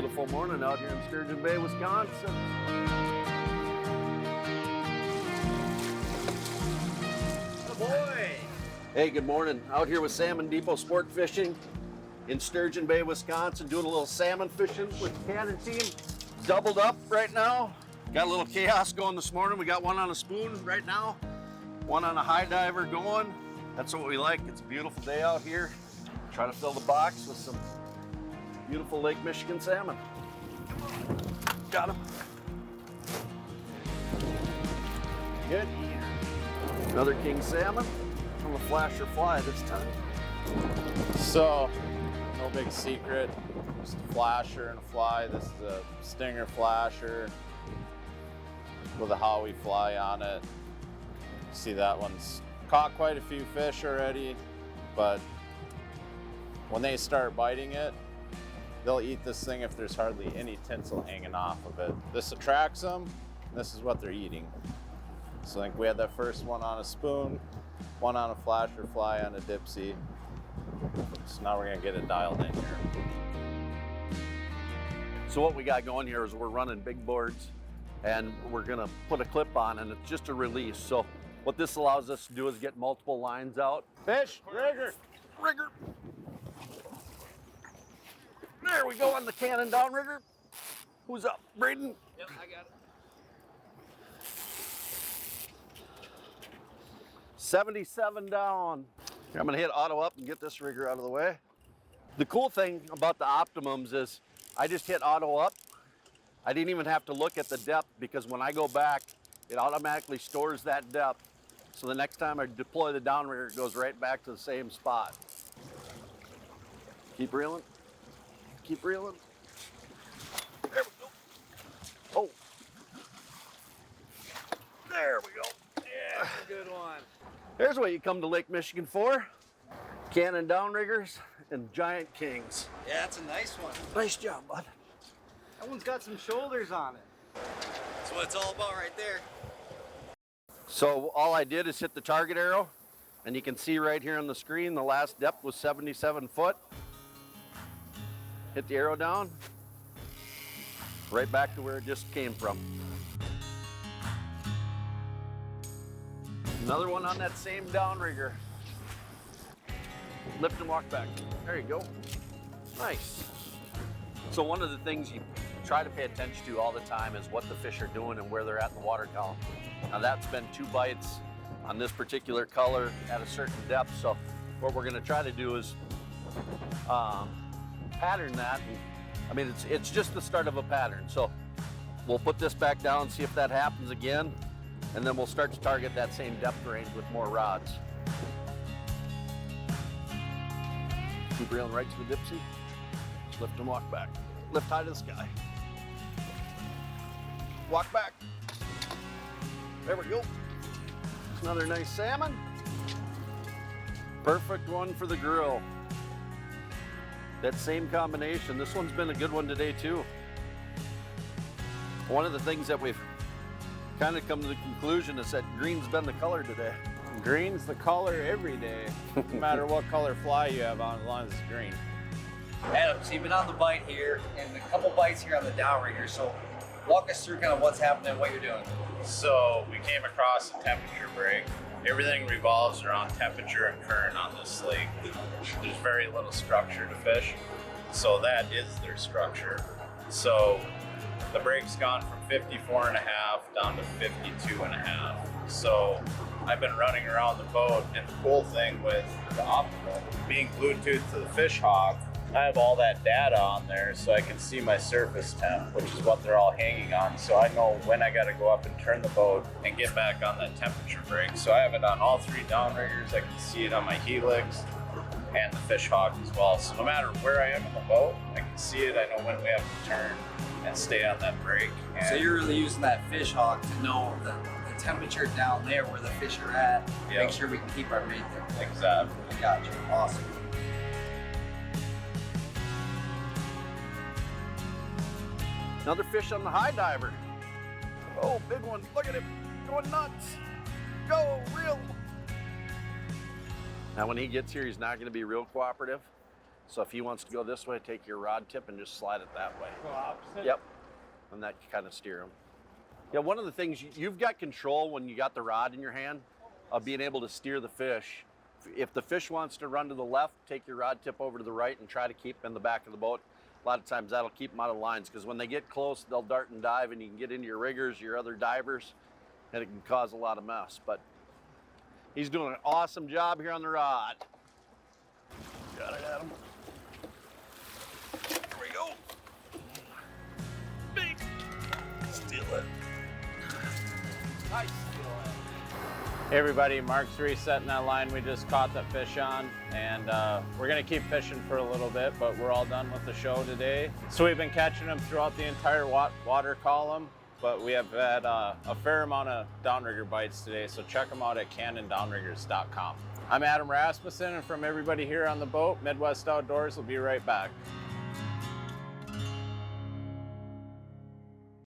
Beautiful morning out here in Sturgeon Bay, Wisconsin. Good boy. Hey, good morning. Out here with Salmon Depot Sport Fishing in Sturgeon Bay, Wisconsin, doing a little salmon fishing with the Cannon team. Doubled up right now. Got a little chaos going this morning. We got one on a spoon right now, one on a high diver going. That's what we like. It's a beautiful day out here. Try to fill the box with some beautiful Lake Michigan salmon. Got him. Good. Another king salmon from a flasher fly this time. So, no big secret, just a flasher and a fly. This is a stinger flasher with a Howie fly on it. See, that one's caught quite a few fish already, but when they start biting it, they'll eat this thing if there's hardly any tinsel hanging off of it. This attracts them, this is what they're eating. So I think we had that first one on a spoon, one on a flasher fly on a dipsy. So now we're gonna get it dialed in here. So what we got going here is we're running big boards and we're gonna put a clip on and it's just a release. So what this allows us to do is get multiple lines out. Fish, rigger. Rigger. There we go on the Cannon downrigger. Who's up? Braden? Yep, I got it. 77 down. I'm gonna hit auto up and get this rigger out of the way. The cool thing about the Optimums is I just hit auto up. I didn't even have to look at the depth because when I go back, it automatically stores that depth. So the next time I deploy the downrigger, it goes right back to the same spot. Keep reeling. Keep reeling. There we go. Oh. There we go. Yeah, that's a good one. There's what you come to Lake Michigan for. Cannon downriggers and giant kings. Yeah, that's a nice one. Nice job, bud. That one's got some shoulders on it. That's what it's all about right there. So all I did is hit the target arrow, and you can see right here on the screen, the last depth was 77 foot. Hit the arrow down, right back to where it just came from. Another one on that same downrigger. Lift and walk back. There you go. Nice. So one of the things you try to pay attention to all the time is what the fish are doing and where they're at in the water column. Now that's been 2 bites on this particular color at a certain depth. So what we're gonna try to do is pattern that. I mean, it's just the start of a pattern. So we'll put this back down, see if that happens again, and then we'll start to target that same depth range with more rods. Keep reeling right to the dipsy. Just lift and walk back. Lift high to the sky. Walk back. There we go. Another nice salmon. Perfect one for the grill. That same combination. This one's been a good one today too. One of the things that we've kind of come to the conclusion is that green's been the color today. Green's the color every day, no matter what color fly you have on, as long as it's green. Adam, so you've been on the bite here and a couple bites here on the downrigger. So walk us through kind of what's happening, what you're doing. So we came across a temperature break. Everything revolves around temperature and current on this lake. There's very little structure to fish, so that is their structure. So the break's gone from 54.5 down to 52.5. So I've been running around the boat, and the cool thing with the Optimal being Bluetooth to the fish hawk, I have all that data on there so I can see my surface temp, which is what they're all hanging on. So I know when I gotta go up and turn the boat and get back on that temperature break. So I have it on all 3 downriggers. I can see it on my Helix and the fish hawk as well. So no matter where I am in the boat, I can see it. I know when we have to turn and stay on that break. And So you're really using that fish hawk to know the temperature down there where the fish are at. Yep. Make sure we can keep our bait there. exactly. Gotcha. Awesome. Another fish on the high diver. Oh, big one. Look at him going nuts. Go, reel. Now when he gets here, he's not going to be real cooperative. So if he wants to go this way, take your rod tip and just slide it that way. Go opposite? Yep. And that kind of steer him. Yeah, one of the things, you've got control when you got the rod in your hand of being able to steer the fish. If the fish wants to run to the left, take your rod tip over to the right and try to keep him in the back of the boat. A lot of times that'll keep them out of lines, because when they get close, they'll dart and dive, and you can get into your riggers, your other divers, and it can cause a lot of mess. But he's doing an awesome job here on the rod. Got it at him. Here we go. Big steelhead. Nice steelhead. Hey everybody, Mark's resetting that line we just caught the fish on, and we're gonna keep fishing for a little bit, but we're all done with the show today. So we've been catching them throughout the entire water column, but we have had a fair amount of downrigger bites today, so check them out at cannondownriggers.com. I'm Adam Rasmussen, and from everybody here on the boat, Midwest Outdoors will be right back.